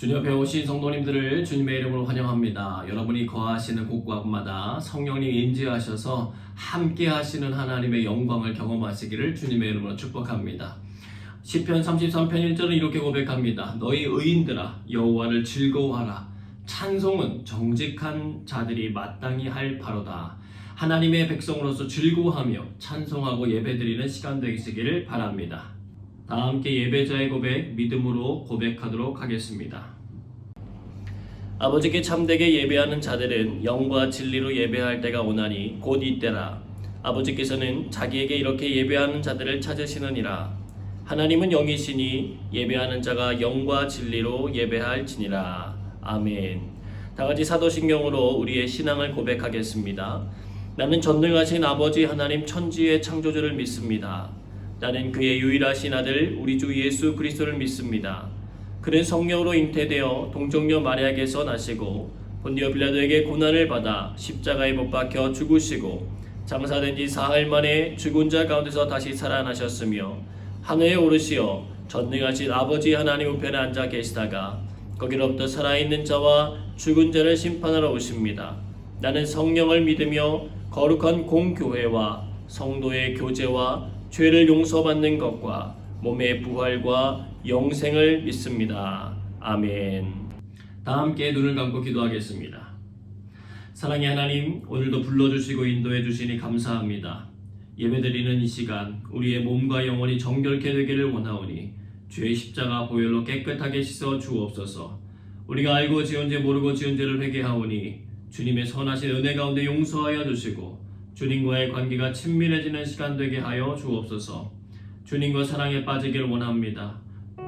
주님 앞에 오신 성도님들을 주님의 이름으로 환영합니다. 여러분이 거하시는 곳곳마다 성령님 임재하셔서 함께 하시는 하나님의 영광을 경험하시기를 주님의 이름으로 축복합니다. 시편 33편 1절은 이렇게 고백합니다. 너희 의인들아 여호와를 즐거워하라. 찬송은 정직한 자들이 마땅히 할 바로다. 하나님의 백성으로서 즐거워하며 찬송하고 예배드리는 시간 되시기를 바랍니다. 다 함께 예배자의 고백 믿음으로 고백하도록 하겠습니다. 아버지께 참되게 예배하는 자들은 영과 진리로 예배할 때가 오나니 곧 이때라. 아버지께서는 자기에게 이렇게 예배하는 자들을 찾으시느니라. 하나님은 영이시니 예배하는 자가 영과 진리로 예배할지니라. 아멘. 다같이 사도신경으로 우리의 신앙을 고백하겠습니다. 나는 전능하신 아버지 하나님 천지의 창조주를 믿습니다. 나는 그의 유일하신 아들 우리 주 예수 그리스도를 믿습니다. 그는 성령으로 잉태되어 동정녀 마리아에게서 나시고 본디오 빌라도에게 고난을 받아 십자가에 못 박혀 죽으시고 장사된 지 사흘 만에 죽은 자 가운데서 다시 살아나셨으며 하늘에 오르시어 전능하신 아버지 하나님 우편에 앉아 계시다가 거기로부터 살아있는 자와 죽은 자를 심판하러 오십니다. 나는 성령을 믿으며 거룩한 공교회와 성도의 교제와 죄를 용서받는 것과 몸의 부활과 영생을 믿습니다. 아멘. 다 함께 눈을 감고 기도하겠습니다. 사랑의 하나님, 오늘도 불러주시고 인도해 주시니 감사합니다. 예배드리는 이 시간 우리의 몸과 영혼이 정결케 되기를 원하오니 주의 십자가 보혈로 깨끗하게 씻어 주옵소서. 우리가 알고 지은 죄 모르고 지은 죄를 회개하오니 주님의 선하신 은혜 가운데 용서하여 주시고 주님과의 관계가 친밀해지는 시간 되게 하여 주옵소서. 주님과 사랑에 빠지기를 원합니다.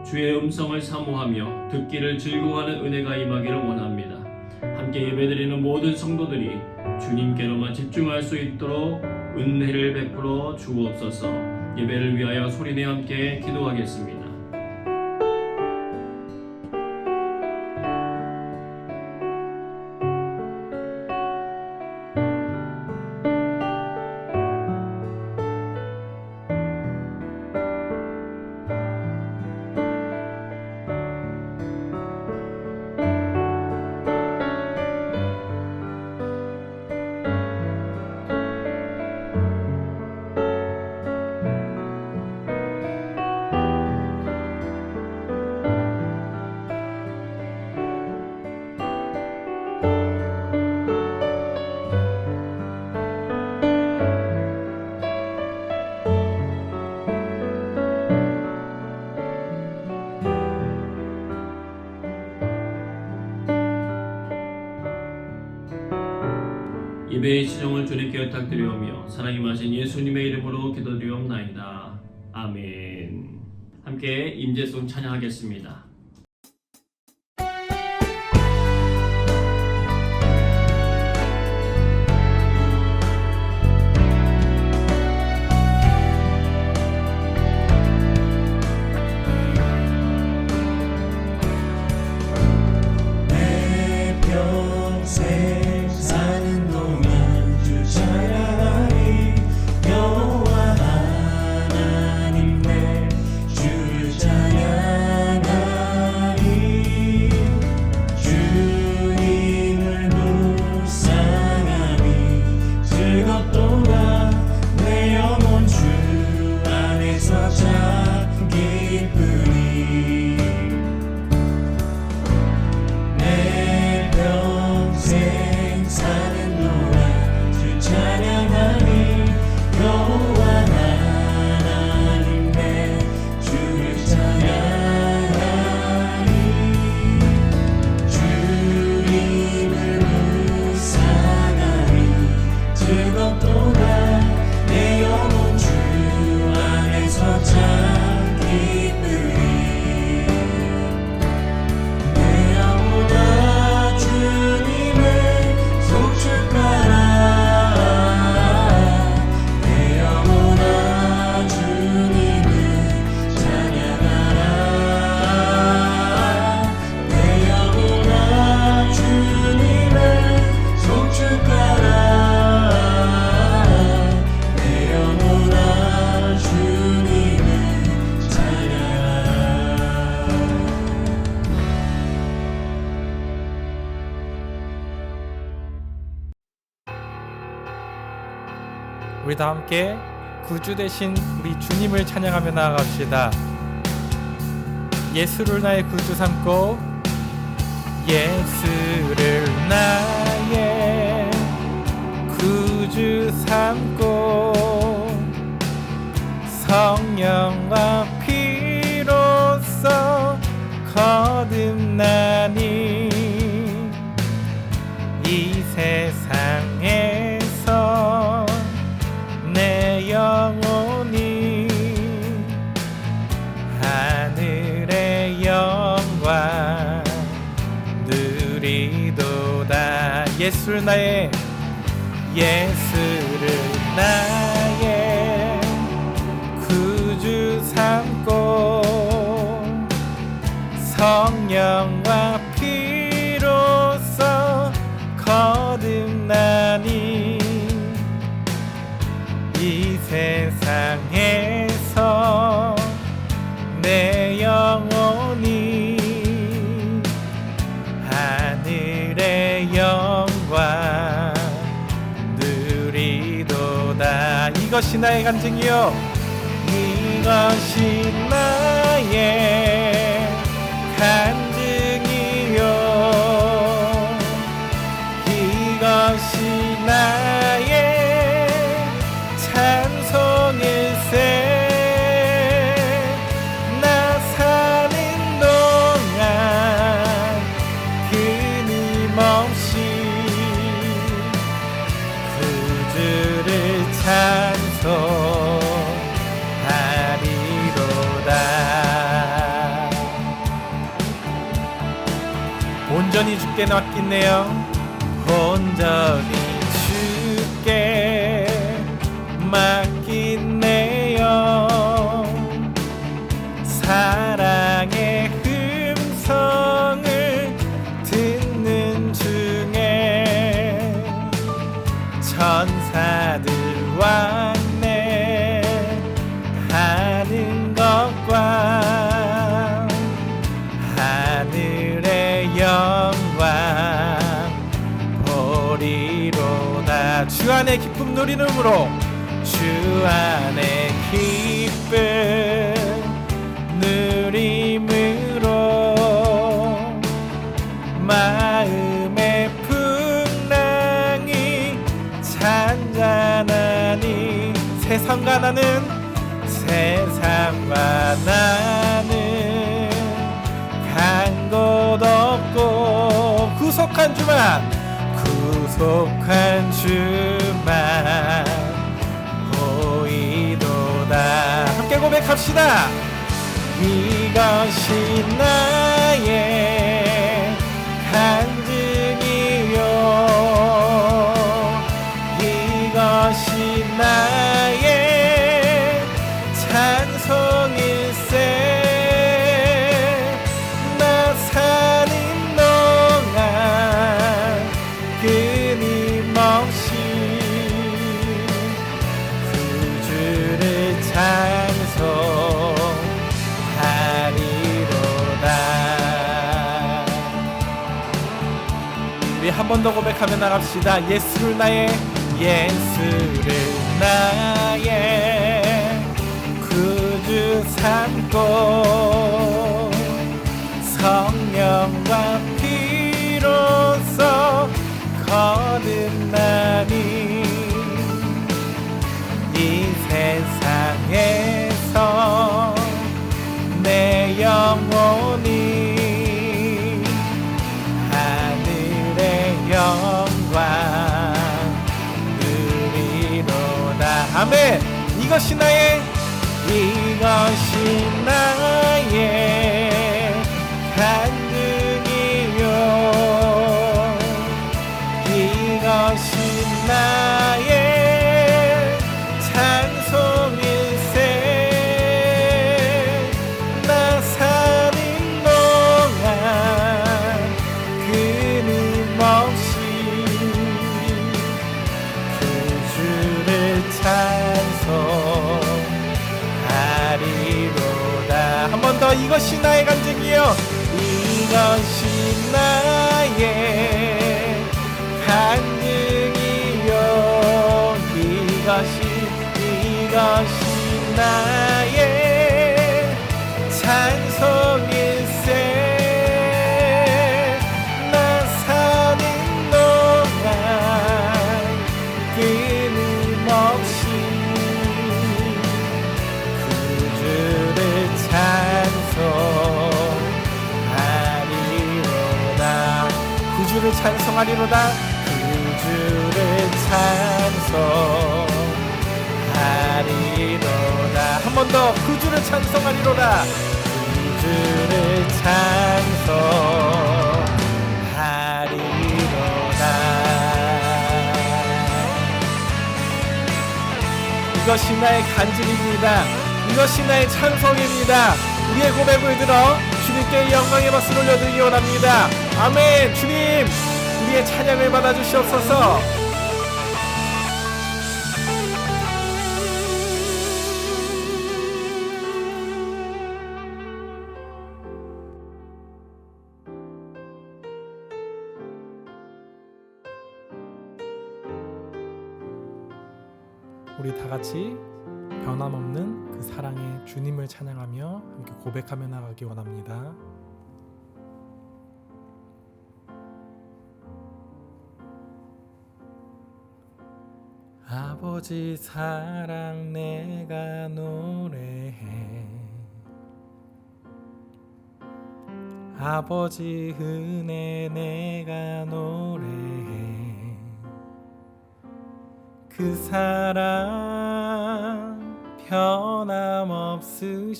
주의 음성을 사모하며 듣기를 즐거워하는 은혜가 임하기를 원합니다. 함께 예배드리는 모든 성도들이 주님께로만 집중할 수 있도록 은혜를 베풀어 주옵소서. 예배를 위하여 소리내어 함께 기도하겠습니다. 예배의 시종을 주님께 부탁드리오며 사랑이 마신 예수님의 이름으로 기도드리옵나이다. 아멘. 함께 임재송 찬양하겠습니다. 내 평생 사는 동안 주 찬양하리. 여호와 하나님 내 주를 찬양하리. 우리 다 함께 구주 되신 우리 주님을 찬양하며 나아갑시다. 예수를 나의 구주 삼고 예수를 나의 구주 삼고 성령과 피로써 거듭나니 이 세상에서 내 영혼이 하늘의 영광 누리도다. 예수를 나의 구주 삼고 성령과 피로써 거듭나니 이 세상에서 내 영혼이 하늘의 영광 누리도다. 이것이 나의 간증이요, 이것이 나의 간증이요, 이것이 나의 찬송일세. 나 사는 동안 끊임없이 구주를 찬송하리로다. 온전히 주께 맡기네요. 온전히 주께 맡기네요. 사랑의 음성을 듣는 중에 천사들 왕래 하는 것과 하늘의 영광 보리로다. 주 안에 기쁨 누리는으로 주 안에 기쁨 누림으로 마음의 풍랑이 잔잔하니 세상과 나는 간 곳 없고 구속한 주만 보이도다. 함께 고백합시다. 이것이 나의 간증이요, 이것이 나의 찬송일세. 나 사는 동안 끊임없이 구주를 찬송하리로다. 우리 한 번 더 고백하며 나갑시다. 예수를 나의 구주 삼고 성령과 피로써 거듭나니 이 세상에서 내 영혼이 하늘의 영광 누리로다. 아멘. 이것이 나의 간증이요, 이것이 나의 찬송일세. 나 사는 동안 끊임없이 구주를 찬송하리로다. 한 번 더. 이것이 나의 간증이요, 이것이 나의 간증이요, 이것이 이것이 나의 찬송일세. 나 사는 동안 끊임없이 구주를 찬송하리로다. 구주를 찬송하리로다. 구주를 찬송하리로다. 한 번 더 구주를 찬송하리로다. 구주를 찬송하리로다. 이것이 나의 간증입니다. 이것이 나의 찬송입니다. 우리의 고백을 들어 주님께 영광의 박수를 올려드리기 원합니다. 아멘. 주님, 우리의 찬양을 받아주시옵소서. 우리 다 같이 변함없는 그 사랑의 주님을 찬양하며 함께 고백하며 나가기 원합니다. 아버지 사랑 내가 노래해. 아버지 은혜 내가 노래해. 그 사랑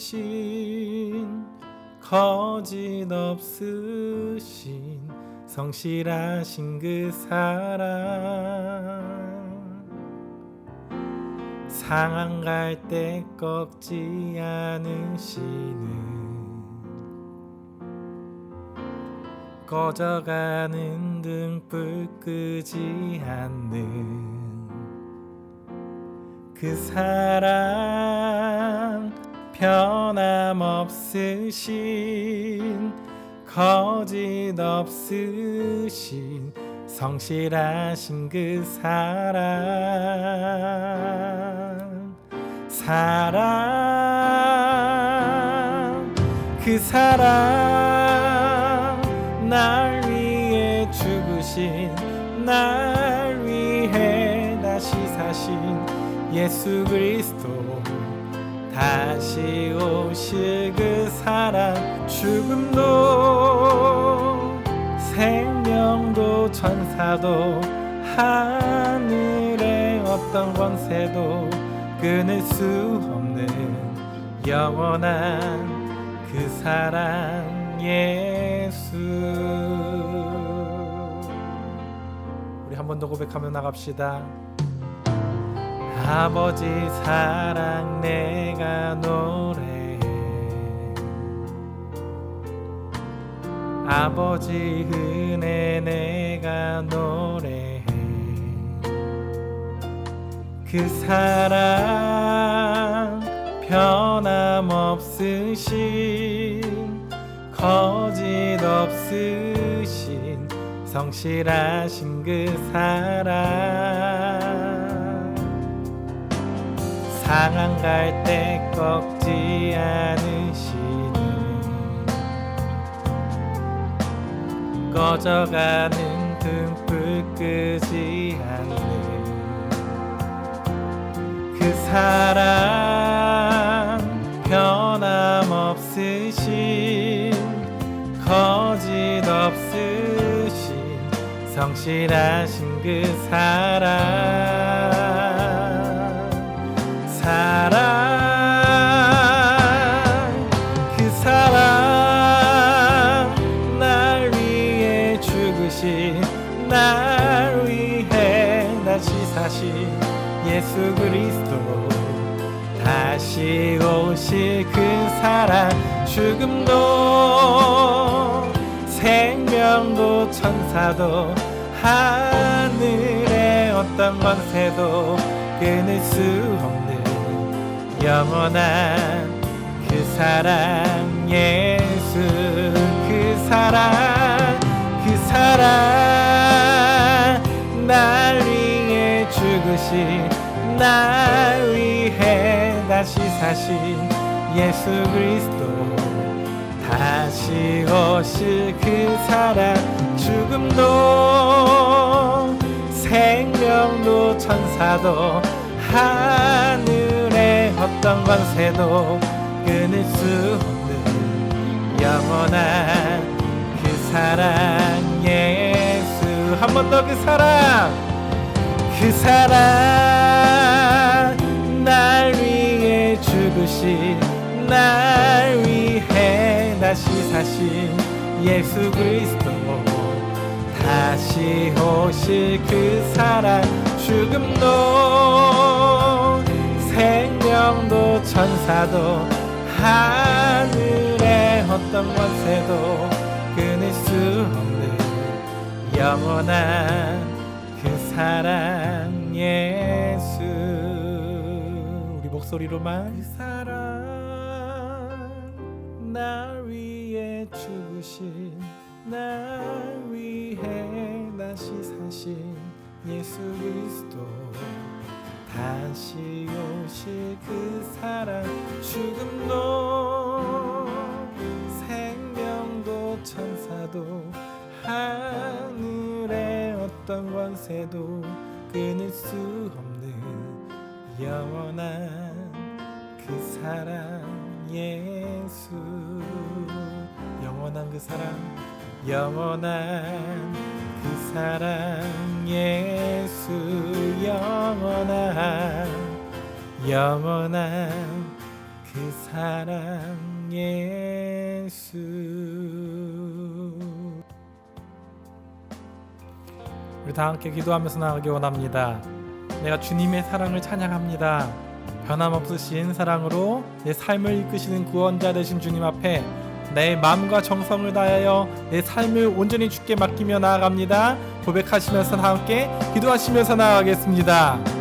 변함없으신 거짓 없으신 성실하신 그 사랑. 상한 갈 때 꺾지 않으시는 꺼져가는 등불 끄지 않는 그 사랑 변함없으신 거짓 없으신 성실하신 그 사랑. 사랑 그 사랑 날 위해 죽으신 날 위해 다시 사신 예수 그리스도 다시 오실 그 사랑. 죽음도 생명도 천사도 하늘의 어떤 권세도 끊을 수 없는 영원한 그 사랑 예수. 우리 한 번 더 고백하며 나갑시다. 아버지 사랑 내가 노래해. 아버지 은혜 내가 노래해. 그 사랑 변함없으신 거짓 없으신 성실하신 그 사랑. 상한 갈 때 꺾지 않으시는 꺼져가는 등불 끄지 않는 그 사랑 변함없으신 거짓 없으신 성실하신 그 사랑. 사랑 그 사랑 날 위해 죽으신 날 위해 다시 사신 예수 그리스도 다시 오실 그 사랑. 죽음도 생명도 천사도 하늘의 어떤 권세도 끊을 수 없는 영원한 그 사랑 예수. 그 사랑 그 사랑 날 위해 죽으신 날 위해 다시 사신 예수 그리스도 다시 오실 그 사랑 죽음도 생명도 천사도 하늘의 어떤 권세도 끊을 수 없는 영원한 그 사랑 예수 한 번 더 그 사랑 날 위해 죽으신 날 위해 다시 사신 예수 그리스도 다시 오실 그 사랑 죽음도 생명도 천사도 하늘의 어떤 권세도 끊을 수 없는 영원한 그 사랑 예수 우리 목소리로만 그 사랑 날 위해 죽으신 날 위해 다시 사신 예수 그리스도 다시 오실 그 사랑 죽음도 생명도 천사도 하늘의 어떤 권세도 끊을 수 없는 영원한 그 사랑 예수 영원한 그 사랑 영원한 그 사랑 예수 영원한 그 사랑 예수 우리 다 함께 기도하면서 나가기 원합니다. 내가 주님의 사랑을 찬양합니다. 변함없으신 사랑으로 내 삶을 이끄시는 구원자 되신 주님 앞에 내 마음과 정성을 다하여 내 삶을 온전히 주께 맡기며 나아갑니다. 고백하시면서 다 함께 기도하시면서 나아가겠습니다.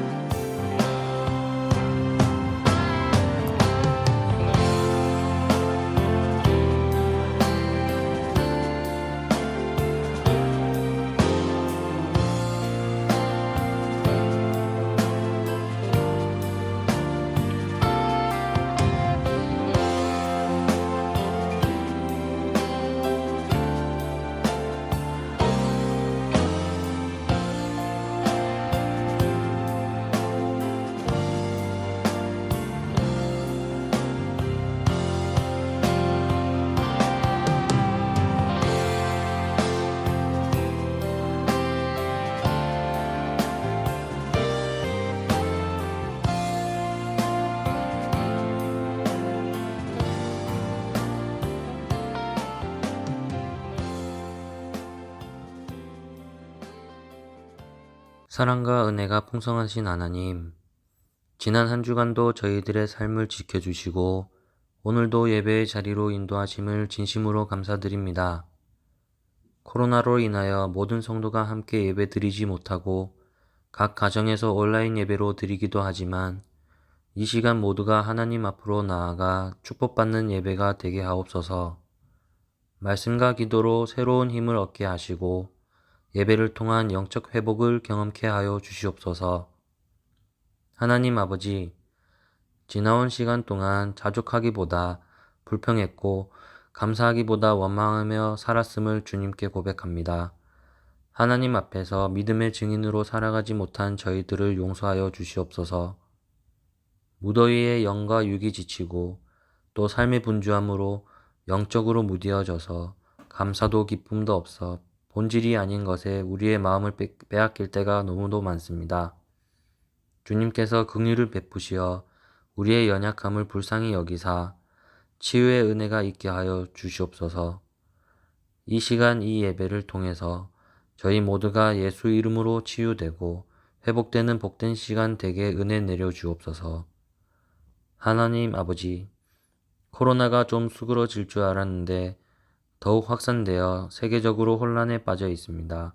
사랑과 은혜가 풍성하신 하나님, 지난 한 주간도 저희들의 삶을 지켜주시고 오늘도 예배의 자리로 인도하심을 진심으로 감사드립니다. 코로나로 인하여 모든 성도가 함께 예배 드리지 못하고 각 가정에서 온라인 예배로 드리기도 하지만 이 시간 모두가 하나님 앞으로 나아가 축복받는 예배가 되게 하옵소서. 말씀과 기도로 새로운 힘을 얻게 하시고 예배를 통한 영적 회복을 경험케 하여 주시옵소서. 하나님 아버지, 지나온 시간 동안 자족하기보다 불평했고 감사하기보다 원망하며 살았음을 주님께 고백합니다. 하나님 앞에서 믿음의 증인으로 살아가지 못한 저희들을 용서하여 주시옵소서. 무더위에 영과 육이 지치고 또 삶의 분주함으로 영적으로 무디어져서 감사도 기쁨도 없어 본질이 아닌 것에 우리의 마음을 빼앗길 때가 너무도 많습니다. 주님께서 긍휼을 베푸시어 우리의 연약함을 불쌍히 여기사 치유의 은혜가 있게 하여 주시옵소서. 이 시간 이 예배를 통해서 저희 모두가 예수 이름으로 치유되고 회복되는 복된 시간 되게 은혜 내려 주옵소서. 하나님 아버지, 코로나가 좀 수그러질 줄 알았는데 더욱 확산되어 세계적으로 혼란에 빠져 있습니다.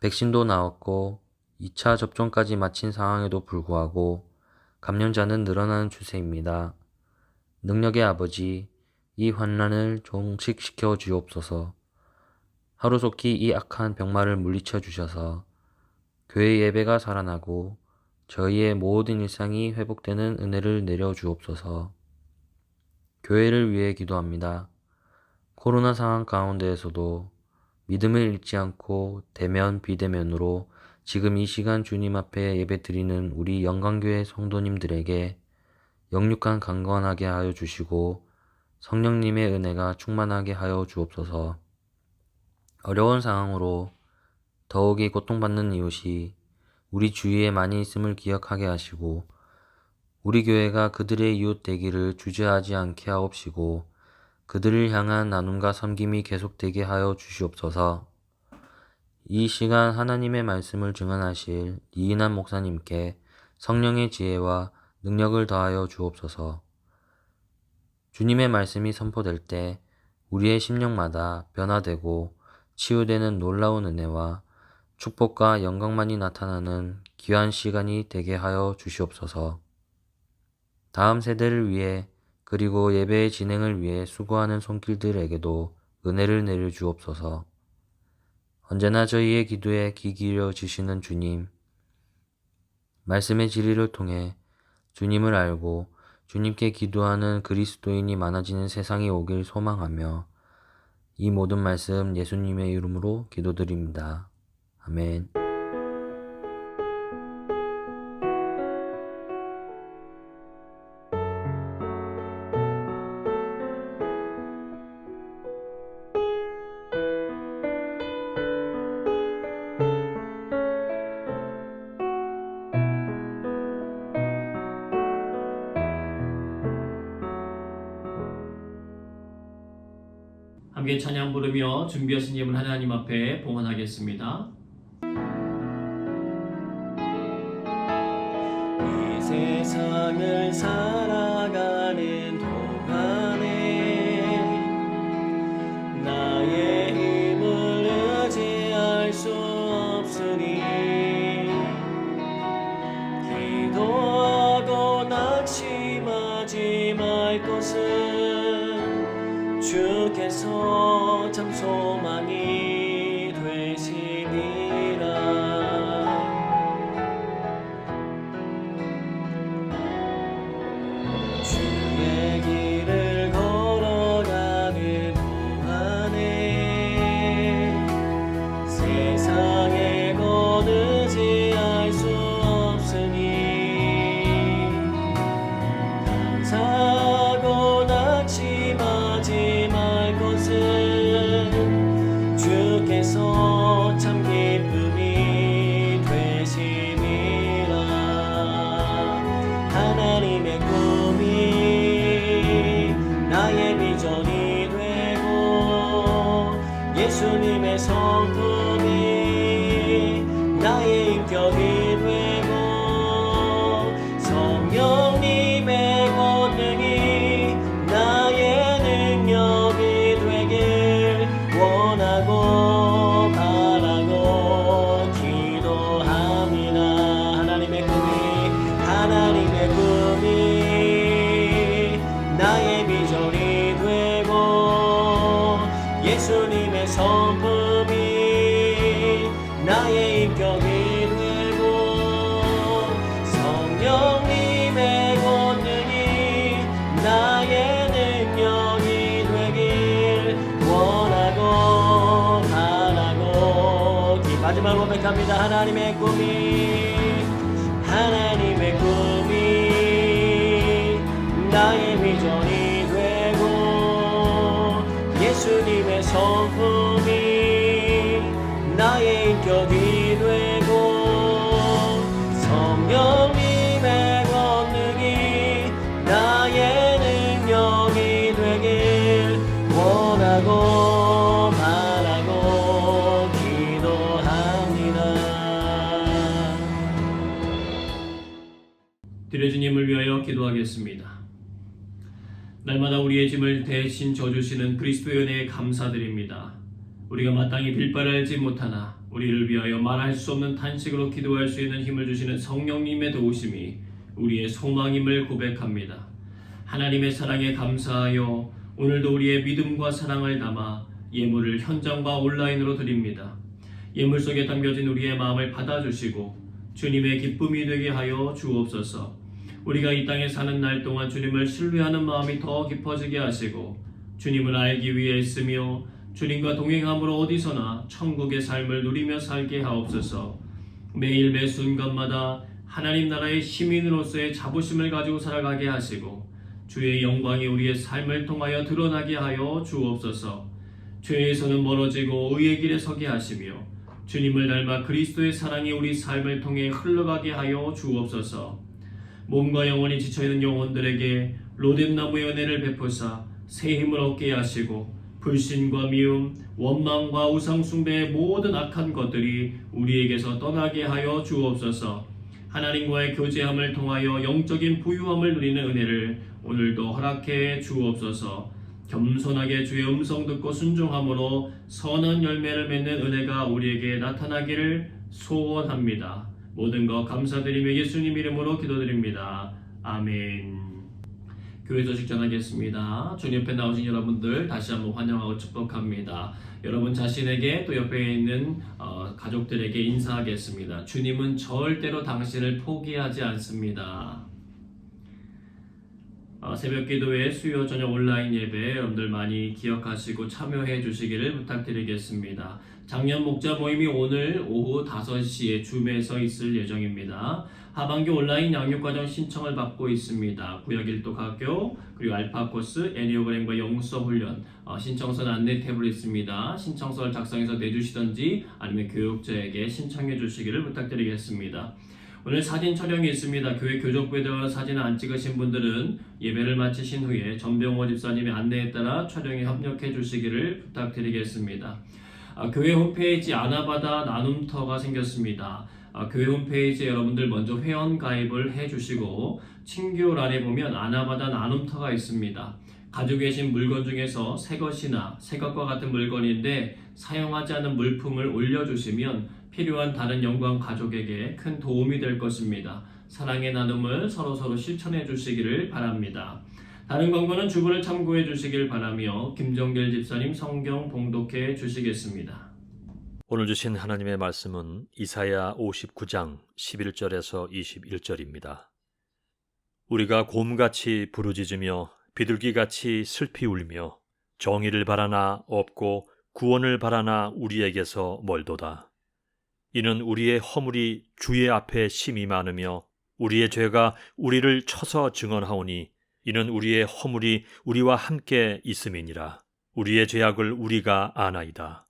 백신도 나왔고 2차 접종까지 마친 상황에도 불구하고 감염자는 늘어나는 추세입니다. 능력의 아버지, 이 환란을 종식시켜 주옵소서. 하루속히 이 악한 병마를 물리쳐 주셔서 교회 예배가 살아나고 저희의 모든 일상이 회복되는 은혜를 내려 주옵소서. 교회를 위해 기도합니다. 코로나 상황 가운데에서도 믿음을 잃지 않고 대면 비대면으로 지금 이 시간 주님 앞에 예배드리는 우리 영광교회 성도님들에게 영육간 강건하게 하여 주시고 성령님의 은혜가 충만하게 하여 주옵소서. 어려운 상황으로 더욱이 고통받는 이웃이 우리 주위에 많이 있음을 기억하게 하시고 우리 교회가 그들의 이웃 되기를 주저하지 않게 하옵시고 그들을 향한 나눔과 섬김이 계속되게 하여 주시옵소서. 이 시간 하나님의 말씀을 증언하실 이인한 목사님께 성령의 지혜와 능력을 더하여 주옵소서. 주님의 말씀이 선포될 때 우리의 심령마다 변화되고 치유되는 놀라운 은혜와 축복과 영광만이 나타나는 귀한 시간이 되게 하여 주시옵소서. 다음 세대를 위해 그리고 예배의 진행을 위해 수고하는 손길들에게도 은혜를 내려 주옵소서. 언제나 저희의 기도에 귀 기울여 주시는 주님, 말씀의 진리를 통해 주님을 알고 주님께 기도하는 그리스도인이 많아지는 세상이 오길 소망하며 이 모든 말씀 예수님의 이름으로 기도드립니다. 아멘. 함께 찬양 부르며 준비하신 예물 하나님 앞에 봉헌하겠습니다. 이 세상을 살아가는 동안에 나의 힘을 의지할 수 없으니 기도하고 낙심하지 말 것은 주께서 참 소망이 되시니라. 주의 길을 걸어가는 동안에 세상에 곧 의지할 수 없으니 감사하고 낙심하지 말 것은 주께서 참 기쁨이 되시니라. 하나님의 꿈이 나의 비전이 되고 예수님의 성품이 나의 인격이 되고 성령님의 권능이 나의 능력이 되길 원하고 바라고 기도합니다. 하나님의 꿈이 나의 비전이 되고 예수님의 성품이 나의 인격이 되고 성령님의 권능이 나의 능력이 되길 원하고 바라고 마지막 고백합니다. 하나님의 꿈이 나의 비전이 되고 예수님의 성품이 나의 인격이 되고 성령님의 권능이 나의 능력이 되길 원하고 바라고 기도합니다. 드려주님을 위하여 기도하겠습니다. 날마다 우리의 짐을 대신 져주시는 그리스도의 은혜에 감사드립니다. 우리가 마땅히 빌바를 알지 못하나 우리를 위하여 말할 수 없는 탄식으로 기도할 수 있는 힘을 주시는 성령님의 도우심이 우리의 소망임을 고백합니다. 하나님의 사랑에 감사하여 오늘도 우리의 믿음과 사랑을 담아 예물을 현장과 온라인으로 드립니다. 예물 속에 담겨진 우리의 마음을 받아주시고 주님의 기쁨이 되게 하여 주옵소서. 우리가 이 땅에 사는 날 동안 주님을 신뢰하는 마음이 더 깊어지게 하시고 주님을 알기 위해 있으며 주님과 동행함으로 어디서나 천국의 삶을 누리며 살게 하옵소서. 매일 매 순간마다 하나님 나라의 시민으로서의 자부심을 가지고 살아가게 하시고 주의 영광이 우리의 삶을 통하여 드러나게 하여 주옵소서. 죄에서는 멀어지고 의의 길에 서게 하시며 주님을 닮아 그리스도의 사랑이 우리 삶을 통해 흘러가게 하여 주옵소서. 몸과 영혼이 지쳐있는 영혼들에게 로뎀나무의 은혜를 베푸사 새 힘을 얻게 하시고 불신과 미움, 원망과 우상숭배의 모든 악한 것들이 우리에게서 떠나게 하여 주옵소서. 하나님과의 교제함을 통하여 영적인 부유함을 누리는 은혜를 오늘도 허락해 주옵소서. 겸손하게 주의 음성 듣고 순종함으로 선한 열매를 맺는 은혜가 우리에게 나타나기를 소원합니다. 모든 것 감사드리며 예수님 이름으로 기도드립니다. 아멘. 교회 소식 전하겠습니다. 주님 옆에 나오신 여러분들 다시 한번 환영하고 축복합니다. 여러분 자신에게 또 옆에 있는 가족들에게 인사하겠습니다. 주님은 절대로 당신을 포기하지 않습니다. 새벽 기도회 수요 저녁 온라인 예배 여러분들 많이 기억하시고 참여해 주시기를 부탁드리겠습니다. 작년 목자 모임이 오늘 오후 5시에 줌에서 있을 예정입니다. 하반기 온라인 양육과정 신청을 받고 있습니다. 구역 1도 학교 그리고 알파 코스, 애니어그램과 영서 훈련 신청서는 안내 탭으로 있습니다. 신청서를 작성해서 내주시던지 아니면 교육자에게 신청해 주시기를 부탁드리겠습니다. 오늘 사진 촬영이 있습니다. 교회 교족부에 들어간 사진을 안 찍으신 분들은 예배를 마치신 후에 전병호 집사님의 안내에 따라 촬영에 협력해 주시기를 부탁드리겠습니다. 교회 홈페이지 아나바다 나눔터가 생겼습니다. 교회 홈페이지에 여러분들 먼저 회원 가입을 해주시고 친교란에 보면 아나바다 나눔터가 있습니다. 가지고 계신 물건 중에서 새것이나 새것과 같은 물건인데 사용하지 않은 물품을 올려주시면 필요한 다른 영광 가족에게 큰 도움이 될 것입니다. 사랑의 나눔을 서로서로 실천해 주시기를 바랍니다. 다른 광고는 주부를 참고해 주시길 바라며 김정길 집사님 성경 봉독해 주시겠습니다. 오늘 주신 하나님의 말씀은 이사야 59장 11절에서 21절입니다. 우리가 곰같이 부르짖으며 비둘기같이 슬피 울며 정의를 바라나 없고 구원을 바라나 우리에게서 멀도다. 이는 우리의 허물이 주의 앞에 심히 많으며 우리의 죄가 우리를 쳐서 증언하오니 이는 우리의 허물이 우리와 함께 있음이니라. 우리의 죄악을 우리가 아나이다.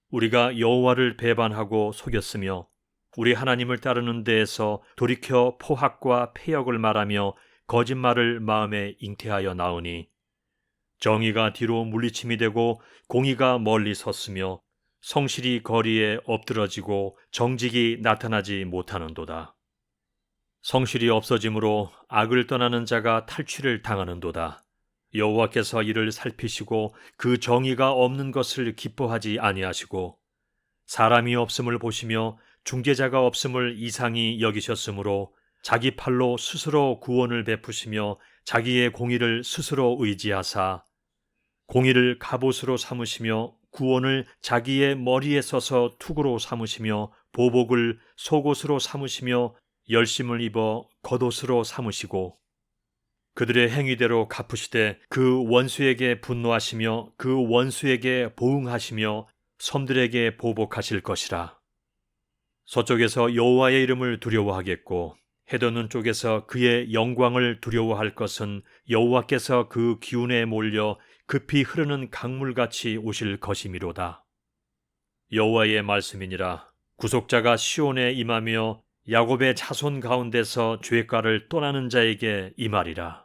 우리가 여호와를 배반하고 속였으며 우리 하나님을 따르는 데에서 돌이켜 포학과 폐역을 말하며 거짓말을 마음에 잉태하여 나오니 정의가 뒤로 물리침이 되고 공의가 멀리 섰으며 성실이 거리에 엎드러지고 정직이 나타나지 못하는도다. 성실이 없어짐으로 악을 떠나는 자가 탈취를 당하는도다. 여호와께서 이를 살피시고 그 정의가 없는 것을 기뻐하지 아니하시고 사람이 없음을 보시며 중재자가 없음을 이상히 여기셨으므로 자기 팔로 스스로 구원을 베푸시며 자기의 공의를 스스로 의지하사 공의를 갑옷으로 삼으시며 구원을 자기의 머리에 써서 투구로 삼으시며 보복을 속옷으로 삼으시며 열심을 입어 겉옷으로 삼으시고 그들의 행위대로 갚으시되 그 원수에게 분노하시며 그 원수에게 보응하시며 섬들에게 보복하실 것이라. 서쪽에서 여호와의 이름을 두려워하겠고 해돋는 쪽에서 그의 영광을 두려워할 것은 여호와께서 그 기운에 몰려 급히 흐르는 강물같이 오실 것이미로다. 여호와의 말씀이니라. 구속자가 시온에 임하며 야곱의 자손 가운데서 죄가를 떠나는 자에게 임하리라.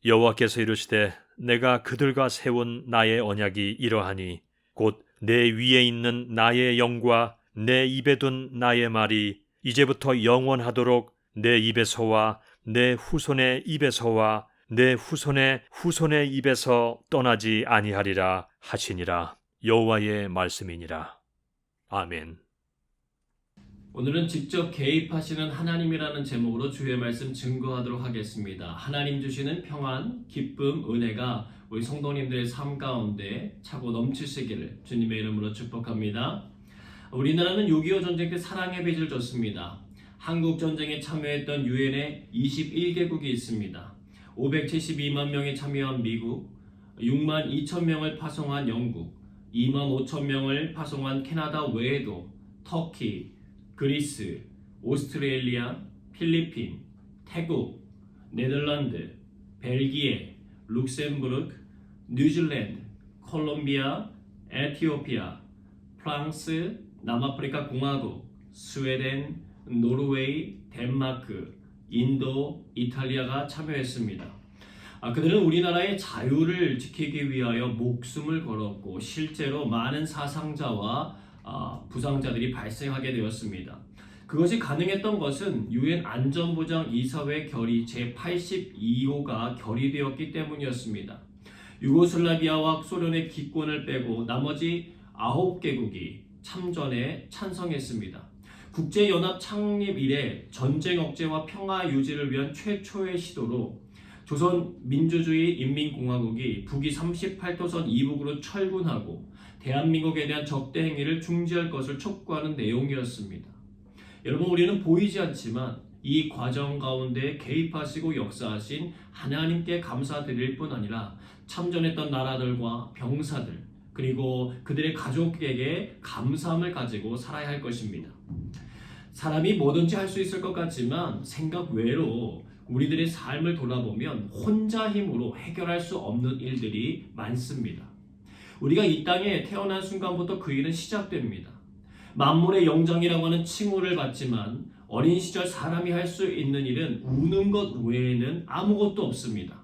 여호와께서 이르시되 내가 그들과 세운 나의 언약이 이러하니 곧 내 위에 있는 나의 영과 내 입에 둔 나의 말이 이제부터 영원하도록 내 입에서와 내 후손의 입에서와 내 후손의 후손의 입에서 떠나지 아니하리라 하시니라. 여호와의 말씀이니라. 아멘. 오늘은 직접 개입하시는 하나님이라는 제목으로 주의 말씀 증거하도록 하겠습니다. 하나님 주시는 평안, 기쁨, 은혜가 우리 성도님들의 삶 가운데 차고 넘치시기를 주님의 이름으로 축복합니다. 우리나라는 6.25 전쟁 때 사랑의 빚을 졌습니다. 한국 전쟁에 참여했던 유엔에 21개국이 있습니다. 572만 명이 참여한 미국, 6만 2천 명을 파송한 영국, 2만 5천 명을 파송한 캐나다 외에도 터키, 그리스, 오스트레일리아, 필리핀, 태국, 네덜란드, 벨기에, 룩셈부르크, 뉴질랜드, 콜롬비아, 에티오피아, 프랑스, 남아프리카 공화국, 스웨덴, 노르웨이, 덴마크, 인도, 이탈리아가 참여했습니다. 그들은 우리나라의 자유를 지키기 위하여 목숨을 걸었고 실제로 많은 사상자와 부상자들이 발생하게 되었습니다. 그것이 가능했던 것은 유엔 안전보장 이사회 결의 제82호가 결의되었기 때문이었습니다. 유고슬라비아와 소련의 기권을 빼고 나머지 9개국이 참전에 찬성했습니다. 국제연합 창립 이래 전쟁 억제와 평화 유지를 위한 최초의 시도로 조선민주주의인민공화국이 북위 38도선 이북으로 철군하고 대한민국에 대한 적대 행위를 중지할 것을 촉구하는 내용이었습니다. 여러분, 우리는 보이지 않지만 이 과정 가운데 개입하시고 역사하신 하나님께 감사드릴 뿐 아니라 참전했던 나라들과 병사들 그리고 그들의 가족에게 감사함을 가지고 살아야 할 것입니다. 사람이 뭐든지 할 수 있을 것 같지만 생각 외로 우리들의 삶을 돌아보면 혼자 힘으로 해결할 수 없는 일들이 많습니다. 우리가 이 땅에 태어난 순간부터 그 일은 시작됩니다. 만물의 영장이라고 하는 칭호를 받지만 어린 시절 사람이 할 수 있는 일은 우는 것 외에는 아무것도 없습니다.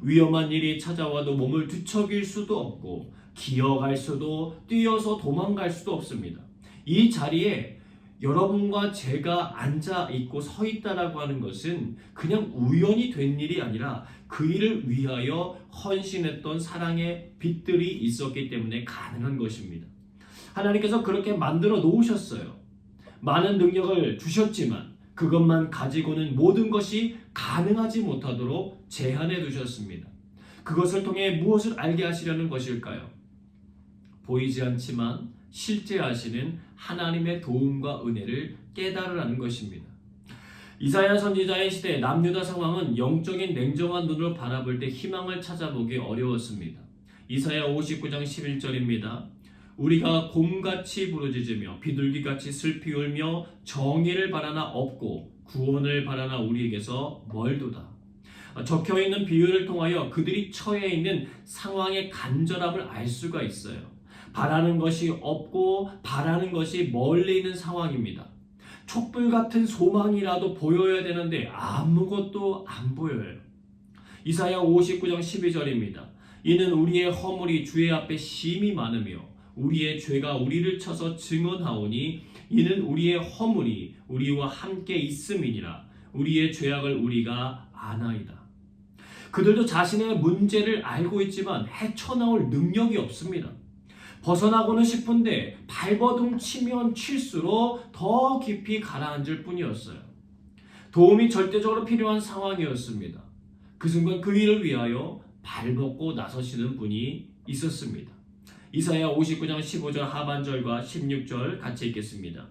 위험한 일이 찾아와도 몸을 뒤척일 수도 없고 기어갈 수도 뛰어서 도망갈 수도 없습니다. 이 자리에 여러분과 제가 앉아 있고 서 있다라고 하는 것은 그냥 우연히 된 일이 아니라 그 일을 위하여 헌신했던 사랑의 빛들이 있었기 때문에 가능한 것입니다. 하나님께서 그렇게 만들어 놓으셨어요. 많은 능력을 주셨지만 그것만 가지고는 모든 것이 가능하지 못하도록 제한해 두셨습니다. 그것을 통해 무엇을 알게 하시려는 것일까요? 보이지 않지만 실제 하시는 하나님의 도움과 은혜를 깨달으라는 것입니다. 이사야 선지자의 시대 남유다 상황은 영적인 냉정한 눈으로 바라볼 때 희망을 찾아보기 어려웠습니다. 이사야 59장 11절입니다. 우리가 곰같이 부르짖으며 비둘기같이 슬피 울며 정의를 바라나 없고 구원을 바라나 우리에게서 멀도다. 적혀있는 비유를 통하여 그들이 처해 있는 상황의 간절함을 알 수가 있어요. 바라는 것이 없고 바라는 것이 멀리 있는 상황입니다. 촛불 같은 소망이라도 보여야 되는데 아무것도 안 보여요. 이사야 59장 12절입니다. 이는 우리의 허물이 주의 앞에 심히 많으며 우리의 죄가 우리를 쳐서 증언하오니 이는 우리의 허물이 우리와 함께 있음이니라. 우리의 죄악을 우리가 아나이다. 그들도 자신의 문제를 알고 있지만 헤쳐나올 능력이 없습니다. 벗어나고는 싶은데 발버둥 치면 칠수록 더 깊이 가라앉을 뿐이었어요. 도움이 절대적으로 필요한 상황이었습니다. 그 순간 그 일을 위하여 발벗고 나서시는 분이 있었습니다. 이사야 59장 15절 하반절과 16절 같이 읽겠습니다.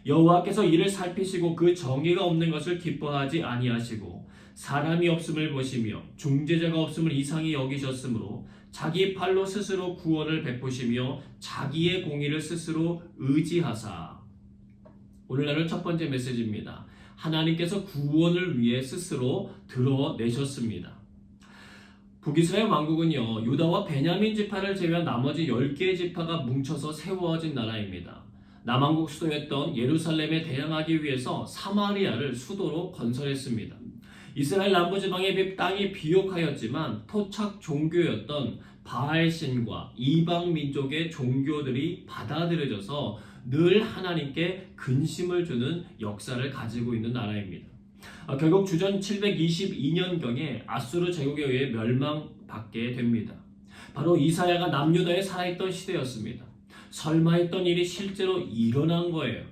여호와께서 이를 살피시고 그 정의가 없는 것을 기뻐하지 아니하시고 사람이 없음을 보시며 중재자가 없음을 이상히 여기셨으므로 자기 팔로 스스로 구원을 베푸시며 자기의 공의를 스스로 의지하사. 오늘날은 첫 번째 메시지입니다. 하나님께서 구원을 위해 스스로 드러내셨습니다. 북이스라엘 왕국은요, 유다와 베냐민 지파를 제외한 나머지 10개의 지파가 뭉쳐서 세워진 나라입니다. 남왕국 수도였던 예루살렘에 대항하기 위해서 사마리아를 수도로 건설했습니다. 이스라엘 남부지방의 땅이 비옥하였지만 토착 종교였던 바알신과 이방 민족의 종교들이 받아들여져서 늘 하나님께 근심을 주는 역사를 가지고 있는 나라입니다. 결국 주전 722년경에 아수르 제국에 의해 멸망받게 됩니다. 바로 이사야가 남유다에 살아있던 시대였습니다. 설마 했던 일이 실제로 일어난 거예요.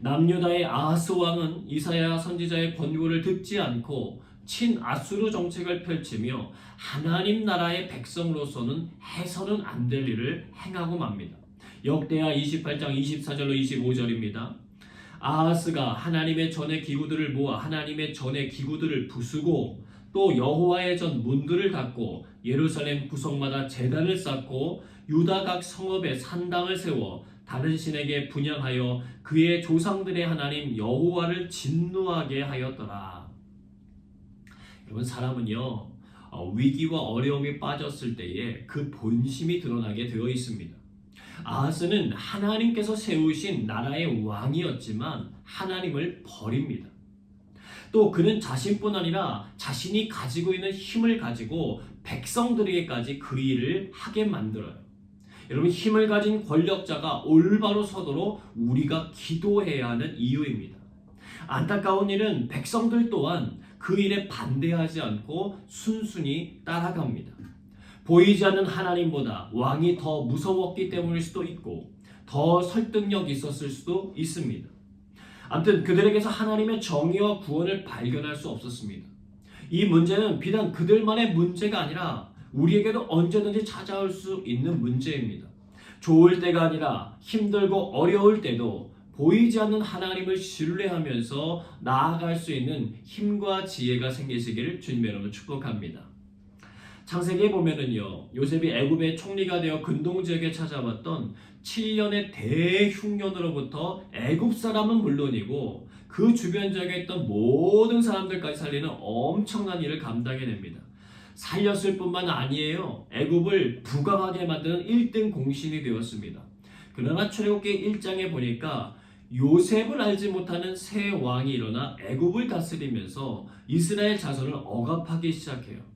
남유다의 아하스 왕은 이사야 선지자의 권고를 듣지 않고 친아수르 정책을 펼치며 하나님 나라의 백성으로서는 해서는 안 될 일을 행하고 맙니다. 역대하 28장 24절로 25절입니다. 아하스가 하나님의 전의 기구들을 모아 하나님의 전의 기구들을 부수고 또 여호와의 전 문들을 닫고 예루살렘 구석마다 제단을 쌓고 유다 각 성읍에 산당을 세워 다른 신에게 분향하여 그의 조상들의 하나님 여호와를 진노하게 하였더라. 여러분, 사람은요 위기와 어려움이 빠졌을 때에 그 본심이 드러나게 되어 있습니다. 아하스는 하나님께서 세우신 나라의 왕이었지만 하나님을 버립니다. 또 그는 자신뿐 아니라 자신이 가지고 있는 힘을 가지고 백성들에게까지 그 일을 하게 만들어요. 여러분, 힘을 가진 권력자가 올바로 서도록 우리가 기도해야 하는 이유입니다. 안타까운 일은 백성들 또한 그 일에 반대하지 않고 순순히 따라갑니다. 보이지 않는 하나님보다 왕이 더 무서웠기 때문일 수도 있고 더 설득력 있었을 수도 있습니다. 아무튼 그들에게서 하나님의 정의와 구원을 발견할 수 없었습니다. 이 문제는 비단 그들만의 문제가 아니라 우리에게도 언제든지 찾아올 수 있는 문제입니다. 좋을 때가 아니라 힘들고 어려울 때도 보이지 않는 하나님을 신뢰하면서 나아갈 수 있는 힘과 지혜가 생기시기를 주님의 이름으로 축복합니다. 창세기에 보면은요, 요셉이 애굽의 총리가 되어 근동 지역에 찾아왔던 7년의 대흉년으로부터 애굽 사람은 물론이고 그 주변 지역에 있던 모든 사람들까지 살리는 엄청난 일을 감당해냅니다. 살렸을 뿐만 아니에요, 애굽을 부강하게 만드는 1등 공신이 되었습니다. 그러나 출애굽기 1장에 보니까 요셉을 알지 못하는 새 왕이 일어나 애굽을 다스리면서 이스라엘 자손을 억압하기 시작해요.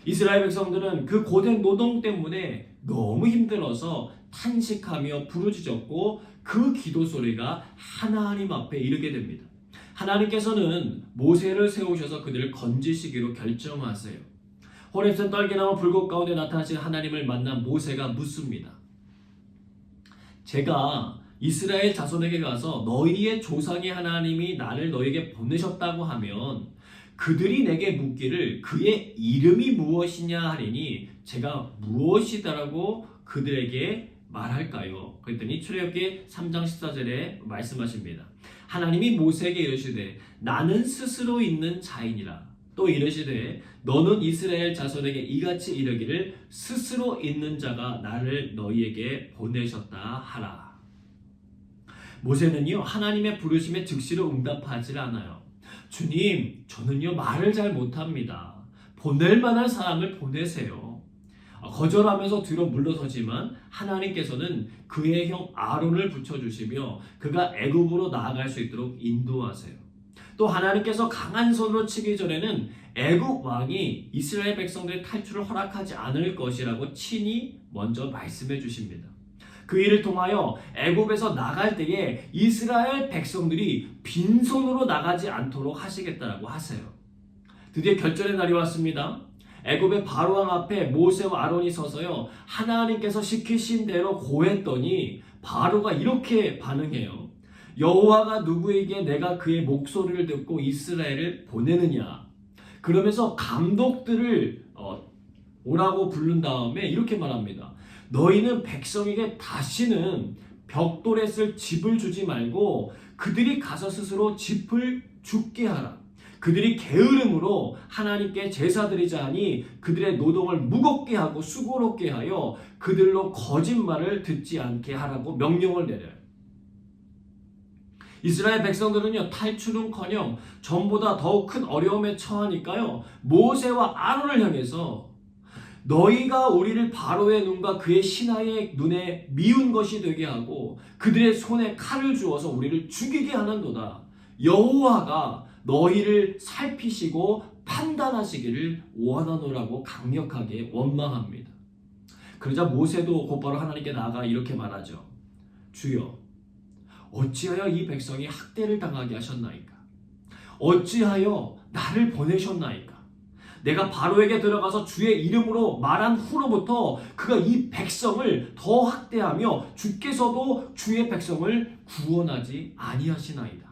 이스라엘 백성들은 그 고된 노동 때문에 너무 힘들어서 탄식하며 부르짖었고 그 기도 소리가 하나님 앞에 이르게 됩니다. 하나님께서는 모세를 세우셔서 그들을 건지시기로 결정하세요. 호렙산 떨기나무 불꽃 가운데 나타나신 하나님을 만난 모세가 묻습니다. 제가 이스라엘 자손에게 가서 너희의 조상의 하나님이 나를 너희에게 보내셨다고 하면 그들이 내게 묻기를 그의 이름이 무엇이냐 하리니 제가 무엇이다라고 그들에게 말할까요? 그랬더니 출애굽기 3장 14절에 말씀하십니다. 하나님이 모세에게 이르시되 나는 스스로 있는 자이니라. 또 이르시되 너는 이스라엘 자손에게 이같이 이르기를 스스로 있는 자가 나를 너희에게 보내셨다 하라. 모세는요 하나님의 부르심에 즉시로 응답하지 않아요. 주님, 저는요 말을 잘 못합니다. 보낼 만한 사람을 보내세요. 거절하면서 뒤로 물러서지만 하나님께서는 그의 형 아론을 붙여주시며 그가 애굽으로 나아갈 수 있도록 인도하세요. 또 하나님께서 강한 손으로 치기 전에는 애굽 왕이 이스라엘 백성들의 탈출을 허락하지 않을 것이라고 친히 먼저 말씀해 주십니다. 그 일을 통하여 애굽에서 나갈 때에 이스라엘 백성들이 빈손으로 나가지 않도록 하시겠다라고 하세요. 드디어 결전의 날이 왔습니다. 애굽의 바로왕 앞에 모세와 아론이 서서요 하나님께서 시키신 대로 고했더니 바로가 이렇게 반응해요. 여호와가 누구에게 내가 그의 목소리를 듣고 이스라엘을 보내느냐. 그러면서 감독들을 오라고 부른 다음에 이렇게 말합니다. 너희는 백성에게 다시는 벽돌에 쓸 집을 주지 말고 그들이 가서 스스로 집을 죽게 하라. 그들이 게으름으로 하나님께 제사드리자 하니 그들의 노동을 무겁게 하고 수고롭게 하여 그들로 거짓말을 듣지 않게 하라고 명령을 내려요. 이스라엘 백성들은요 탈출은커녕 전보다 더욱 큰 어려움에 처하니까요 모세와 아론을 향해서 너희가 우리를 바로의 눈과 그의 신하의 눈에 미운 것이 되게 하고 그들의 손에 칼을 주어서 우리를 죽이게 하는도다. 여호와가 너희를 살피시고 판단하시기를 원하노라고 강력하게 원망합니다. 그러자 모세도 곧바로 하나님께 나아가 이렇게 말하죠. 주여, 어찌하여 이 백성이 학대를 당하게 하셨나이까? 어찌하여 나를 보내셨나이까? 내가 바로에게 들어가서 주의 이름으로 말한 후로부터 그가 이 백성을 더 학대하며 주께서도 주의 백성을 구원하지 아니하시나이다.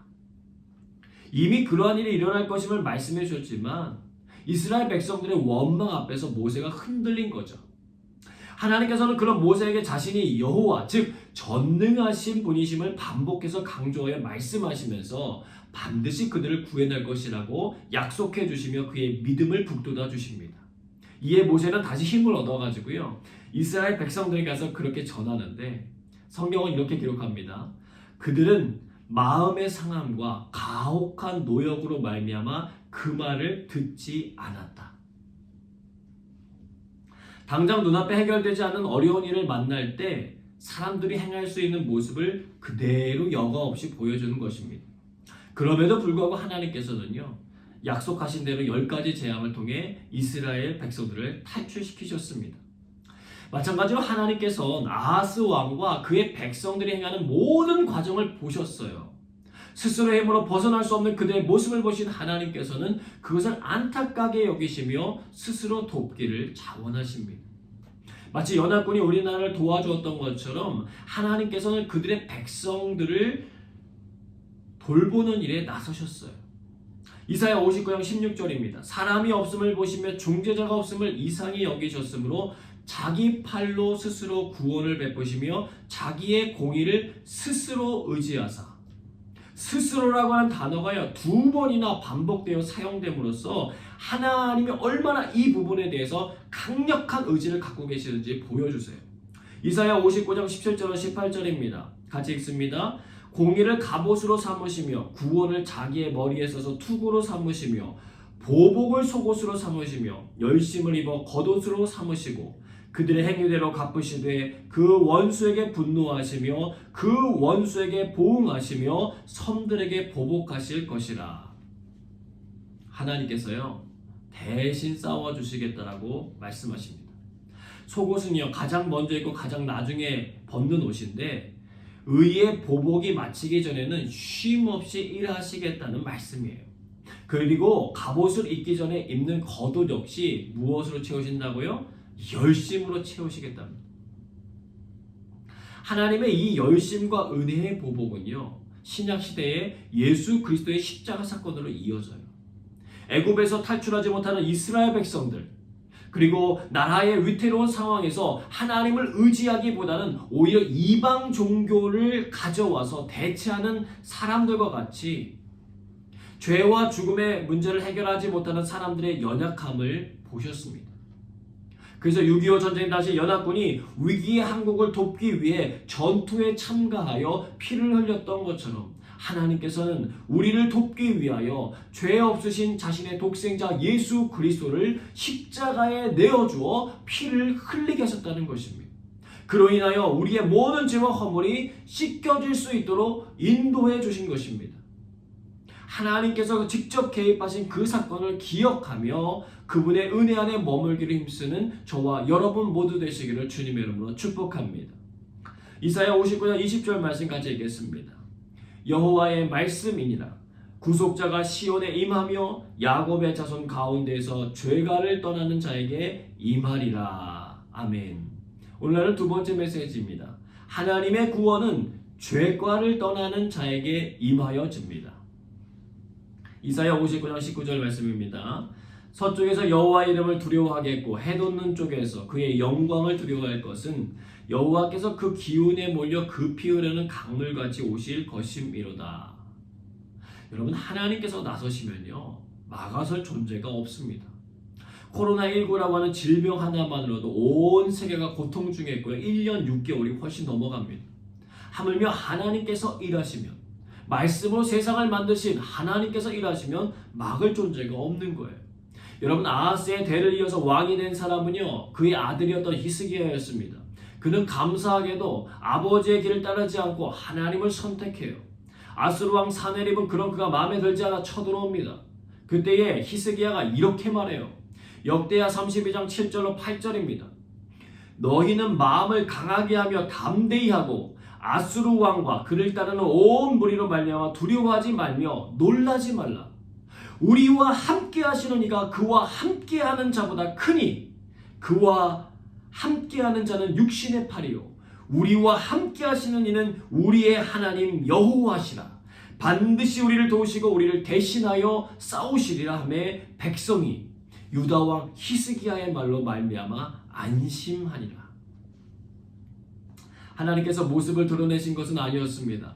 이미 그러한 일이 일어날 것임을 말씀해 주셨지만 이스라엘 백성들의 원망 앞에서 모세가 흔들린 거죠. 하나님께서는 그런 모세에게 자신이 여호와, 즉 전능하신 분이심을 반복해서 강조하여 말씀하시면서 반드시 그들을 구해낼 것이라고 약속해 주시며 그의 믿음을 북돋아 주십니다. 이에 모세는 다시 힘을 얻어가지고요, 이스라엘 백성들에게 가서 그렇게 전하는데 성경은 이렇게 기록합니다. 그들은 마음의 상함과 가혹한 노역으로 말미암아 그 말을 듣지 않았다. 당장 눈앞에 해결되지 않은 어려운 일을 만날 때 사람들이 행할 수 있는 모습을 그대로 여과 없이 보여주는 것입니다. 그럼에도 불구하고 하나님께서는요, 약속하신 대로 10가지 재앙을 통해 이스라엘 백성들을 탈출시키셨습니다. 마찬가지로 하나님께서는 아하스 왕과 그의 백성들이 행하는 모든 과정을 보셨어요. 스스로의 힘으로 벗어날 수 없는 그들의 모습을 보신 하나님께서는 그것을 안타깝게 여기시며 스스로 돕기를 자원하십니다. 마치 연합군이 우리나라를 도와주었던 것처럼 하나님께서는 그들의 백성들을 돌보는 일에 나서셨어요. 이사야 59장 16절입니다. 사람이 없음을 보시며 중재자가 없음을 이상히 여기셨으므로 자기 팔로 스스로 구원을 베푸시며 자기의 공의를 스스로 의지하사. 스스로라고 하는 단어가요, 2번이나 반복되어 사용됨으로써 하나님이 얼마나 이 부분에 대해서 강력한 의지를 갖고 계시는지 보여주세요. 이사야 59장 17절로 18절입니다. 같이 읽습니다. 공의를 갑옷으로 삼으시며 구원을 자기의 머리에 써서 투구로 삼으시며 보복을 속옷으로 삼으시며 열심을 입어 겉옷으로 삼으시고 그들의 행위대로 갚으시되 그 원수에게 분노하시며 그 원수에게 보응하시며 섬들에게 보복하실 것이라. 하나님께서요, 대신 싸워주시겠다라고 말씀하십니다. 속옷은요, 가장 먼저 입고 가장 나중에 벗는 옷인데 의의 보복이 마치기 전에는 쉼없이 일하시겠다는 말씀이에요. 그리고 갑옷을 입기 전에 입는 겉옷 역시 무엇으로 채우신다고요? 열심으로 채우시겠답니다. 하나님의 이 열심과 은혜의 보복은요, 신약시대에 예수 그리스도의 십자가 사건으로 이어져요. 애굽에서 탈출하지 못하는 이스라엘 백성들, 그리고 나라의 위태로운 상황에서 하나님을 의지하기보다는 오히려 이방 종교를 가져와서 대체하는 사람들과 같이 죄와 죽음의 문제를 해결하지 못하는 사람들의 연약함을 보셨습니다. 그래서 6.25 전쟁 당시 연합군이 위기의 한국을 돕기 위해 전투에 참가하여 피를 흘렸던 것처럼 하나님께서는 우리를 돕기 위하여 죄 없으신 자신의 독생자 예수 그리스도를 십자가에 내어주어 피를 흘리게 하셨다는 것입니다. 그로 인하여 우리의 모든 죄와 허물이 씻겨질 수 있도록 인도해 주신 것입니다. 하나님께서 직접 개입하신 그 사건을 기억하며 그분의 은혜 안에 머물기를 힘쓰는 저와 여러분 모두 되시기를 주님의 이름으로 축복합니다. 이사야 59장 20절 말씀 같이 읽겠습니다. 여호와의 말씀이니라. 구속자가 시온에 임하며 야곱의 자손 가운데에서 죄가를 떠나는 자에게 임하리라. 아멘. 오늘날은 두 번째 메시지입니다. 하나님의 구원은 죄과를 떠나는 자에게 임하여 집니다. 이사야 59장 19절 말씀입니다. 서쪽에서 여호와의 이름을 두려워하겠고 해돋는 쪽에서 그의 영광을 두려워할 것은 여호와께서 그 기운에 몰려 급히 흐르는 강물같이 오실 것임이로다. 여러분, 하나님께서 나서시면요, 막아설 존재가 없습니다. 코로나19라고 하는 질병 하나만으로도 온 세계가 고통 중에 있고요, 1년 6개월이 훨씬 넘어갑니다. 하물며 하나님께서 일하시면, 말씀으로 세상을 만드신 하나님께서 일하시면 막을 존재가 없는 거예요. 여러분, 아하스의 대를 이어서 왕이 된 사람은요, 그의 아들이었던 히스기야였습니다. 그는 감사하게도 아버지의 길을 따르지 않고 하나님을 선택해요. 아수르 왕 사네립은 그런 그가 마음에 들지 않아 쳐들어옵니다. 그때에 히스기야가 이렇게 말해요. 역대하 32장 7절로 8절입니다. 너희는 마음을 강하게 하며 담대히 하고 아수르 왕과 그를 따르는 온 무리로 말미암아 두려워하지 말며 놀라지 말라. 우리와 함께 하시는 이가 그와 함께 하는 자보다 크니 그와 함께하는 자는 육신의 팔이요 우리와 함께하시는 이는 우리의 하나님 여호와시라. 반드시 우리를 도우시고 우리를 대신하여 싸우시리라 하매 백성이 유다 왕 히스기야의 말로 말미암아 안심하니라. 하나님께서 모습을 드러내신 것은 아니었습니다.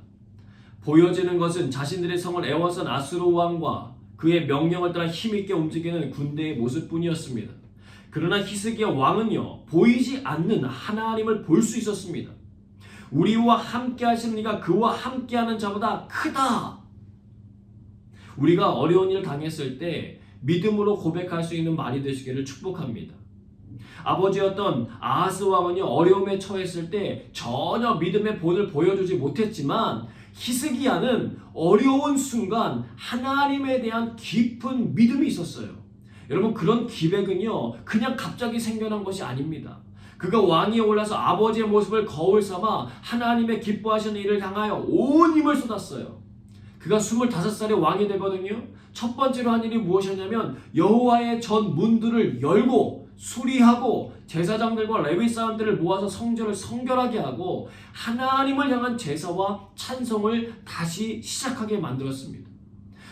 보여지는 것은 자신들의 성을 애워싼 아수르 왕과 그의 명령을 따라 힘있게 움직이는 군대의 모습뿐이었습니다. 그러나 히스기야 왕은요, 보이지 않는 하나님을 볼 수 있었습니다. 우리와 함께 하시는 이가 그와 함께하는 자보다 크다. 우리가 어려운 일을 당했을 때 믿음으로 고백할 수 있는 말이 되시기를 축복합니다. 아버지였던 아하스 왕은요, 어려움에 처했을 때 전혀 믿음의 본을 보여주지 못했지만 히스기야는 어려운 순간 하나님에 대한 깊은 믿음이 있었어요. 여러분, 그런 기백은요, 그냥 갑자기 생겨난 것이 아닙니다. 그가 왕위에 올라서 아버지의 모습을 거울 삼아 하나님의 기뻐하시는 일을 향하여 온 힘을 쏟았어요. 그가 25살에 왕이 되거든요. 첫 번째로 한 일이 무엇이었냐면 여호와의 전 문들을 열고 수리하고 제사장들과 레위 사람들을 모아서 성전을 성결하게 하고 하나님을 향한 제사와 찬송을 다시 시작하게 만들었습니다.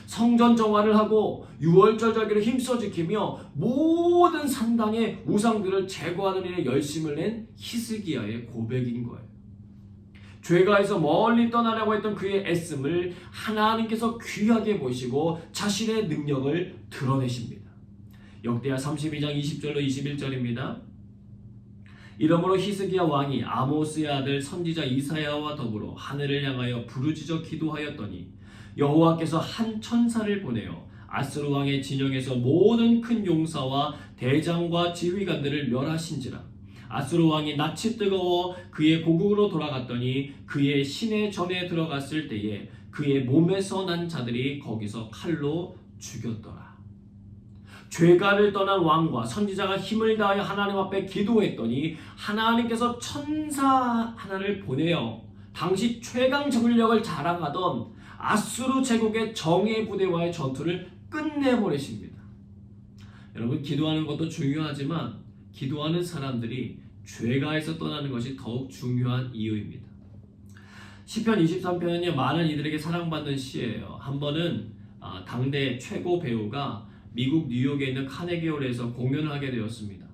성전 정화를 하고 유월절 절기를 힘써 지키며 모든 산당의 우상들을 제거하는 일에 열심을 낸 히스기야의 고백인 거예요. 죄가에서 멀리 떠나려고 했던 그의 애씀을 하나님께서 귀하게 보시고 자신의 능력을 드러내십니다. 역대하 32장 20절로 21절입니다. 이러므로 히스기야 왕이 아모스의 아들 선지자 이사야와 더불어 하늘을 향하여 부르짖어 기도하였더니 여호와께서 한 천사를 보내어 아스루 왕의 진영에서 모든 큰 용사와 대장과 지휘관들을 멸하신지라. 아스루 왕이 낯이 뜨거워 그의 고국으로 돌아갔더니 그의 시내 전에 들어갔을 때에 그의 몸에서 난 자들이 거기서 칼로 죽였더라. 죄가를 떠난 왕과 선지자가 힘을 다하여 하나님 앞에 기도했더니 하나님께서 천사 하나를 보내어 당시 최강 전력을 자랑하던 아수르 제국의 정예 부대와의 전투를 끝내버리십니다. 여러분, 기도하는 것도 중요하지만 기도하는 사람들이 죄가에서 떠나는 것이 더욱 중요한 이유입니다. 시편 23편은요, 많은 이들에게 사랑받는 시예요. 한 번은 당대 최고 배우가 미국 뉴욕에 있는 카네기홀에서 공연을 하게 되었습니다.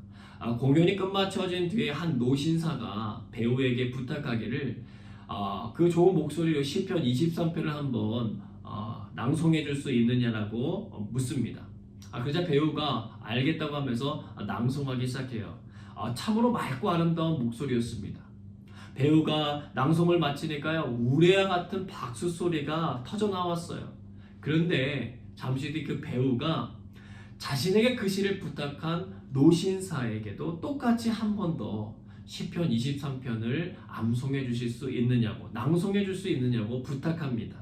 공연이 끝마쳐진 뒤에 한 노신사가 배우에게 부탁하기를 그 좋은 목소리로 시편 23편을 한번 낭송해 줄 수 있느냐라고 묻습니다. 그러자 배우가 알겠다고 하면서 낭송하기 시작해요. 참으로 맑고 아름다운 목소리였습니다. 배우가 낭송을 마치니까요, 우레와 같은 박수 소리가 터져 나왔어요. 그런데 잠시 뒤 그 배우가 자신에게 그 시를 부탁한 노신사에게도 똑같이 한 번 더 시편 23편을 암송해 주실 수 있느냐고, 낭송해 줄 수 있느냐고 부탁합니다.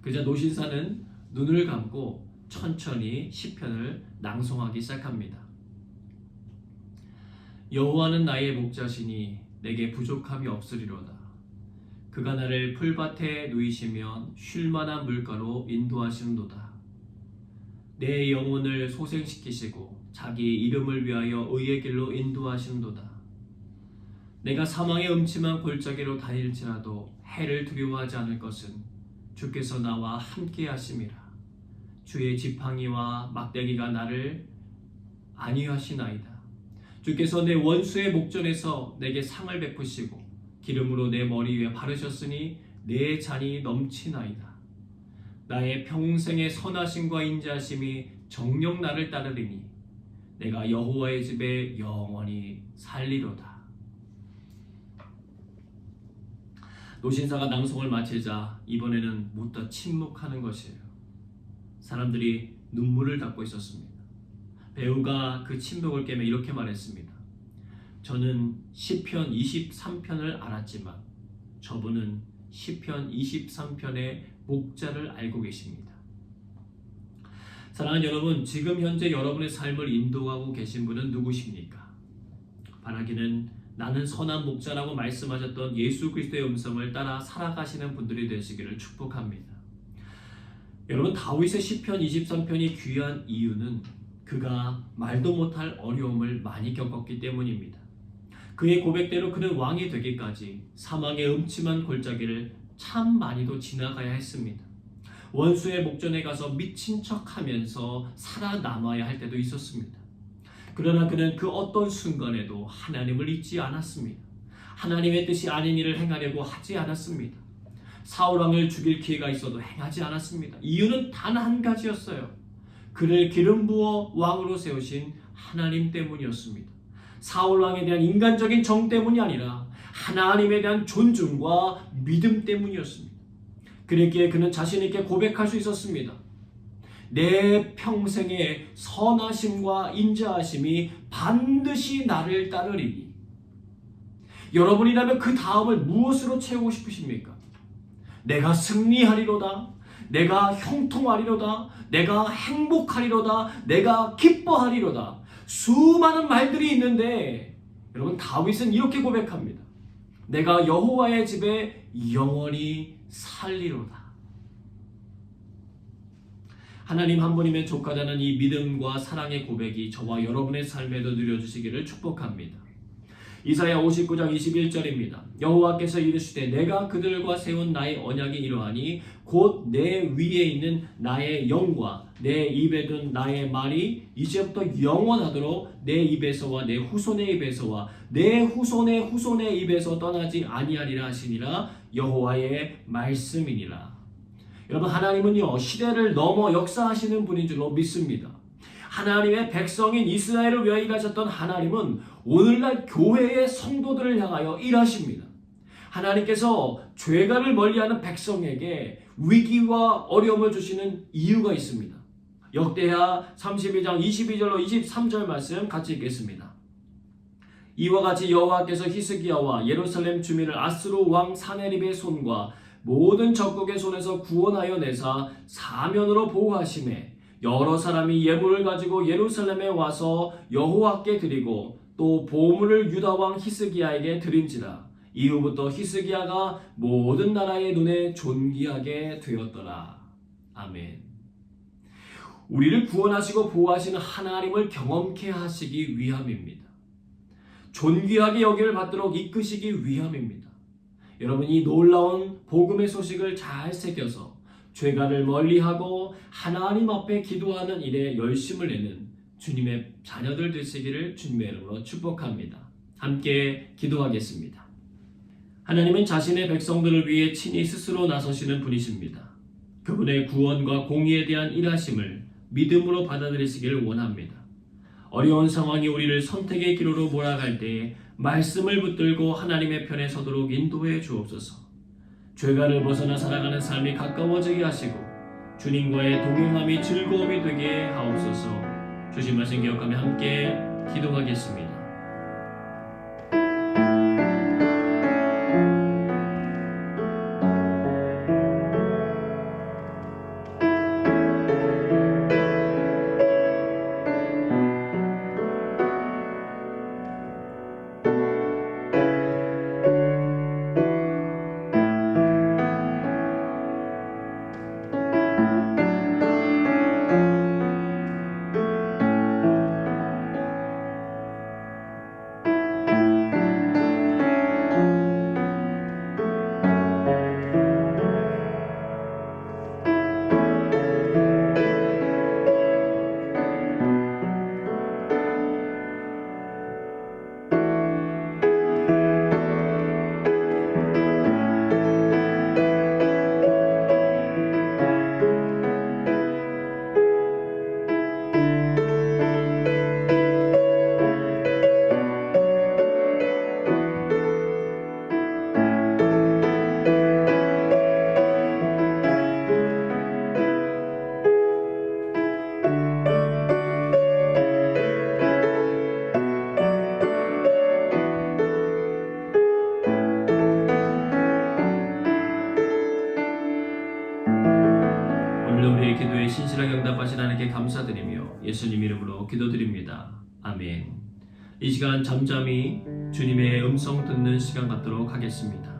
그자 노신사는 눈을 감고 천천히 시편을 낭송하기 시작합니다. 여호와는 나의 목자시니 내게 부족함이 없으리로다. 그가 나를 풀밭에 누이시면 쉴만한 물가로 인도하시는도다. 내 영혼을 소생시키시고 자기 이름을 위하여 의의 길로 인도하시는도다. 내가 사망의 음침한 골짜기로 다닐지라도 해를 두려워하지 않을 것은 주께서 나와 함께 하심이라. 주의 지팡이와 막대기가 나를 안위하시나이다. 주께서 내 원수의 목전에서 내게 상을 베푸시고 기름으로 내 머리 위에 바르셨으니 내 잔이 넘치나이다. 나의 평생의 선하심과 인자하심이 정녕 나를 따르리니 내가 여호와의 집에 영원히 살리로다. 노신사가 낭송을 마치자 이번에는 묻다 침묵하는 것이에요. 사람들이 눈물을 닦고 있었습니다. 배우가 그 침묵을 깨며 이렇게 말했습니다. 저는 시편 23편을 알았지만 저분은 시편 23편의 목자를 알고 계십니다. 사랑하는 여러분, 지금 현재 여러분의 삶을 인도하고 계신 분은 누구십니까? 바라기는 나는 선한 목자라고 말씀하셨던 예수 그리스도의 음성을 따라 살아가시는 분들이 되시기를 축복합니다. 여러분, 다윗의 시편 23편이 귀한 이유는 그가 말도 못할 어려움을 많이 겪었기 때문입니다. 그의 고백대로 그는 왕이 되기까지 사망의 음침한 골짜기를 참 많이도 지나가야 했습니다. 원수의 목전에 가서 미친 척하면서 살아남아야 할 때도 있었습니다. 그러나 그는 그 어떤 순간에도 하나님을 잊지 않았습니다. 하나님의 뜻이 아닌 일을 행하려고 하지 않았습니다. 사울 왕을 죽일 기회가 있어도 행하지 않았습니다. 이유는 단 한 가지였어요. 그를 기름 부어 왕으로 세우신 하나님 때문이었습니다. 사울 왕에 대한 인간적인 정 때문이 아니라 하나님에 대한 존중과 믿음 때문이었습니다. 그랬기에 그는 자신 있게 고백할 수 있었습니다. 내 평생의 선하심과 인자하심이 반드시 나를 따르리니. 여러분이라면 그 다음을 무엇으로 채우고 싶으십니까? 내가 승리하리로다, 내가 형통하리로다, 내가 행복하리로다, 내가 기뻐하리로다. 수많은 말들이 있는데 여러분, 다윗은 이렇게 고백합니다. 내가 여호와의 집에 영원히 살리로다. 하나님 한 분이면 족하다는 이 믿음과 사랑의 고백이 저와 여러분의 삶에도 누려주시기를 축복합니다. 이사야 59장 21절입니다. 여호와께서 이르시되 내가 그들과 세운 나의 언약이 이러하니 곧 내 위에 있는 나의 영과 내 입에 둔 나의 말이 이제부터 영원하도록 내 입에서와 내 후손의 입에서와 내 후손의 후손의 입에서 떠나지 아니하리라 하시니라. 여호와의 말씀이니라. 여러분, 하나님은요 시대를 넘어 역사하시는 분인 줄로 믿습니다. 하나님의 백성인 이스라엘을 위하여 일하셨던 하나님은 오늘날 교회의 성도들을 향하여 일하십니다. 하나님께서 죄가를 멀리하는 백성에게 위기와 어려움을 주시는 이유가 있습니다. 역대하 32장 22절로 23절 말씀 같이 읽겠습니다. 이와 같이 여호와께서 히스기야와 예루살렘 주민을 아스로 왕 사네립의 손과 모든 적국의 손에서 구원하여 내사 사면으로 보호하시매 여러 사람이 예물을 가지고 예루살렘에 와서 여호와께 드리고 또 보물을 유다 왕 히스기야에게 드린지라. 이후부터 히스기야가 모든 나라의 눈에 존귀하게 되었더라. 아멘. 우리를 구원하시고 보호하시는 하나님을 경험케 하시기 위함입니다. 존귀하게 여김을 받도록 이끄시기 위함입니다. 여러분이 놀라운 복음의 소식을 잘 새겨서 죄가를 멀리하고 하나님 앞에 기도하는 일에 열심을 내는 주님의 자녀들 되시기를 주님의 이름으로 축복합니다. 함께 기도하겠습니다. 하나님은 자신의 백성들을 위해 친히 스스로 나서시는 분이십니다. 그분의 구원과 공의에 대한 일하심을 믿음으로 받아들이시기를 원합니다. 어려운 상황이 우리를 선택의 기로로 몰아갈 때에 말씀을 붙들고 하나님의 편에 서도록 인도해 주옵소서. 죄가를 벗어나 살아가는 삶이 가까워지게 하시고 주님과의 동행함이 즐거움이 되게 하옵소서. 주신 말씀 기억하며 함께 기도하겠습니다. 우리의 기도에 신실하게 응답하신 하나님께 감사드리며 예수님 이름으로 기도드립니다. 아멘. 이 시간 잠잠히 주님의 음성 듣는 시간 갖도록 하겠습니다.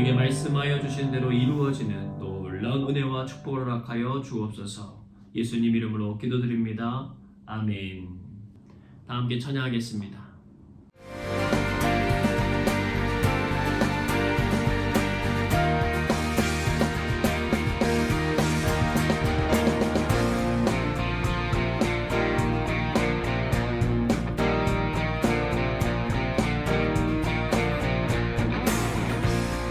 우리에게 말씀하여 주신 대로 이루어지는 놀라운 은혜와 축복을 허락하여 주옵소서. 예수님 이름으로 기도드립니다. 아멘. 다 함께 찬양하겠습니다.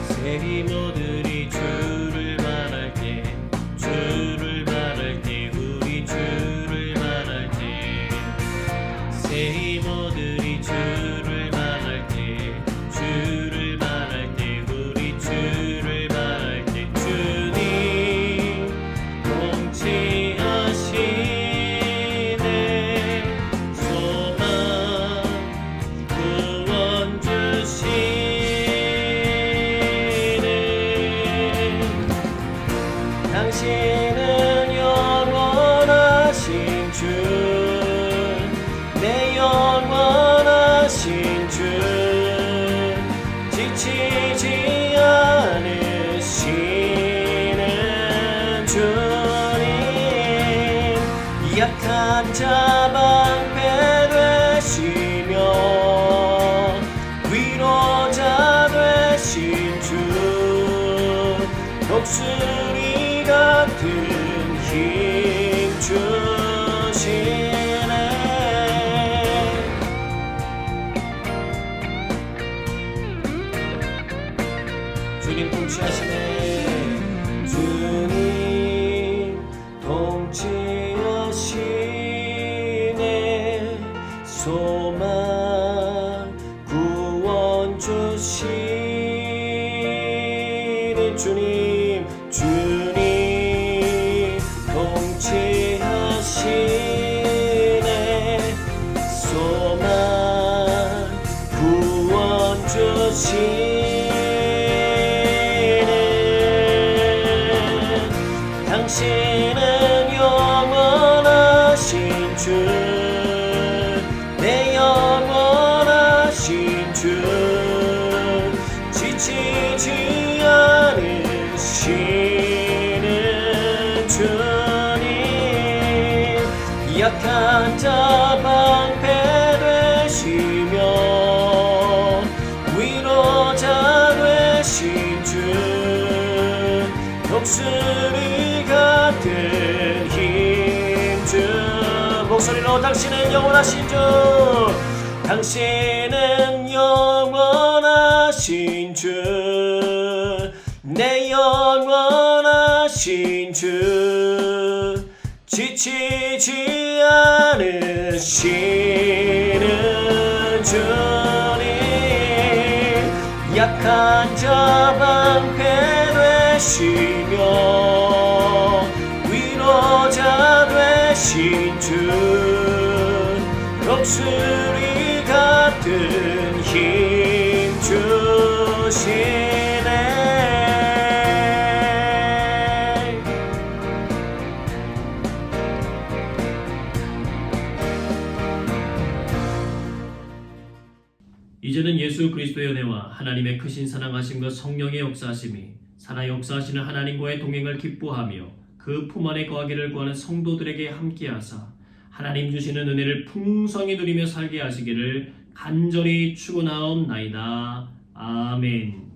새 힘어들이 주를 말할 때 주를 말할 때 우리 주를 말할 때 새 힘어들이 주를 말할 때 주를 말할 때 우리 주를 말할 때 주님 통치하시네 소망 구원 주시네 당신은 영원하신 주 내 영원하신 주 지치지 않으시는 주님 약한 자 방패 되시며 위로자 되신 주 독수리 같은 힘 주시네 주님 통치하시네 주님 통치하시네 소망 구원 주시네 주님 통치하시네 소망 구원 주시네 당신은 영원하신 주 내 영원하신 주 지치지 않으시는 주님 약한 자 방패 되시며 위로자 되신 주 독수리 같은 힘주 목소리로 당신은 영원하신 주 당신은 영원하신 주 내 영원하신 주 지치지 않으시는 주님 약한 자 방패 되시며 위로자 되신 주 독수리 같은 힘 주시네 이제는 예수 그리스도의 은혜와 하나님의 크신 사랑하심과 성령의 역사하심이 살아 역사하시는 하나님과의 동행을 기뻐하며 그 품 안에 거하기를 구하는 성도들에게 함께하사 하나님 주시는 은혜를 풍성히 누리며 살게 하시기를 간절히 축원하옵나이다. 아멘.